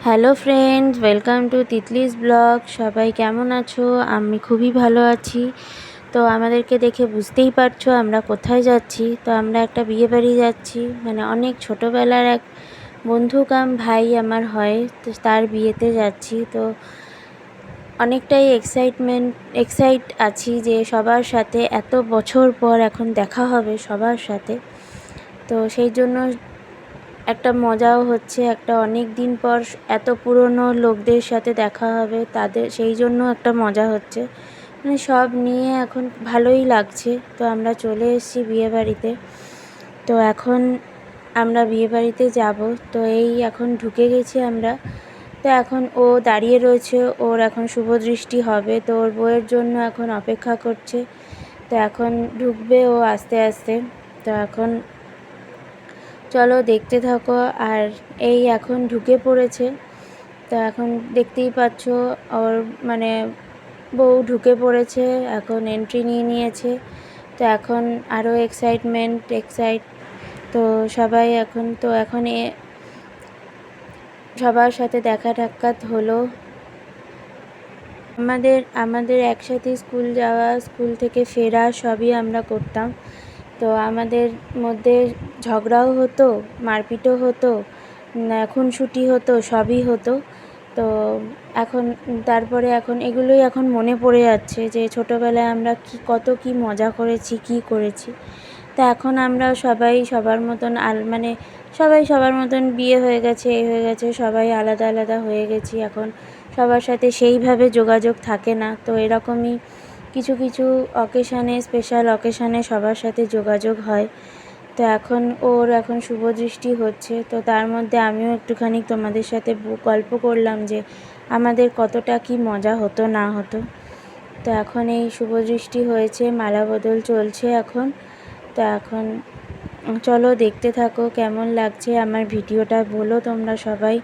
Hello friends, welcome to Titli's blog. সবাই কেমন আছো? আমি খুবই ভালো আছি। তো আমাদেরকে দেখে বুঝতেই পারছো আমরা কোথায় যাচ্ছি। তো আমরা একটা বিয়েবাড়ি যাচ্ছি, মানে অনেক ছোটোবেলার এক বন্ধু কাম ভাই আমার হয়, তো তার বিয়েতে যাচ্ছি। তো অনেকটাই এক্সাইট আছি যে সবার সাথে এত বছর পর এখন দেখা হবে সবার সাথে। তো সেই জন্য একটা মজাও হচ্ছে, একটা অনেক দিন পর এত পুরনো লোকদের সাথে দেখা হবে, তাদের সেই জন্য একটা মজা হচ্ছে, মানে সব নিয়ে এখন ভালোই লাগছে। তো আমরা চলে এসেছি বিয়েবাড়িতে। তো এখন আমরা বিয়েবাড়িতে যাব। তো এই এখন ঢুকে গেছি আমরা। তো এখন ও দাঁড়িয়ে রয়েছে, ওর এখন শুভদৃষ্টি হবে, তো ওর বউয়ের জন্য এখন অপেক্ষা করছে। তো এখন ঢুকবে ও আস্তে আস্তে। তো এখন চলো দেখতে থাকো। আর এই এখন ঢুকে পড়েছে। তো এখন দেখতেই পাচ্ছ ওর মানে বউ ঢুকে পড়েছে, এখন এন্ট্রি নিয়ে নিয়েছে। তো এখন আরও এক্সাইট। তো সবাই এখন সবার সাথে দেখা সাক্ষাৎ হলো। আমাদের একসাথে স্কুল যাওয়া, স্কুল থেকে ফেরা সবই আমরা করতাম। তো আমাদের মধ্যে ঝগড়াও হতো, মারপিটও হতো, খুনসুটি হতো, সবই হতো। তো এখন তারপরে এখন এগুলোই এখন মনে পড়ে যাচ্ছে যে ছোটোবেলায় আমরা কত কি মজা করেছি, কি করেছি। তো এখন আমরা সবাই সবার মতন মানে সবাই সবার মতন বিয়ে হয়ে গেছে, এই হয়ে গেছে, সবাই আলাদা আলাদা হয়ে গেছি। এখন সবার সাথে সেইভাবে যোগাযোগ থাকে না। তো এরকমই কিছু কিছু অকেশানে, স্পেশাল অকেশানে সবার সাথে যোগাযোগ হয়। তো এখন এখন শুভদৃষ্টি হচ্ছে। তো তার মধ্যে আমিও একটুখানি তোমাদের সাথে গল্প করলাম যে আমাদের কতটা কি মজা হতো না হতো। তো এখন এই শুভদৃষ্টি হয়েছে, মালা বদল চলছে এখন। তো এখন চলো দেখতে থাকো কেমন লাগছে আমার ভিডিওটা, বলো তোমরা সবাই।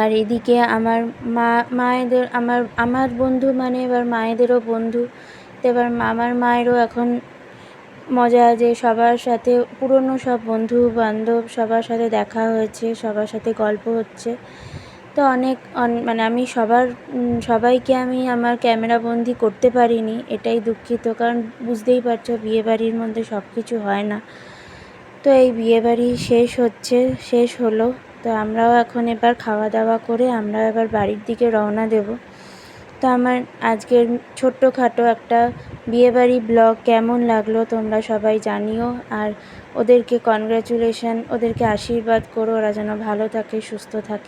আর এদিকে আমার মায়েদের আমার বন্ধু মানে এবার মায়েদেরও বন্ধু। তো এবার আমার মায়েরও এখন মজা যে সবার সাথে পুরনো সব বন্ধু বান্ধব সবার সাথে দেখা হয়েছে, সবার সাথে গল্প হচ্ছে। তো মানে আমি সবাইকে আমি আমার ক্যামেরাবন্দি করতে পারিনি, এটাই দুঃখিত। কারণ বুঝতেই পারছো বিয়েবাড়ির মধ্যে সব কিছু হয় না। তো এই বিয়েবাড়ি শেষ হলো। তো আমরাও এখন এবার খাওয়া দাওয়া করে আমরা এবার বাড়ির দিকে রওনা দেব। তো আমার আজকের ছোট্টখাটো একটা বিয়েবাড়ি ব্লগ কেমন লাগলো তোমরা সবাই জানিও। আর ওদেরকে কনগ্র্যাচুলেশন, ওদেরকে আশীর্বাদ করো ওরা যেন ভালো থাকে, সুস্থ থাকে।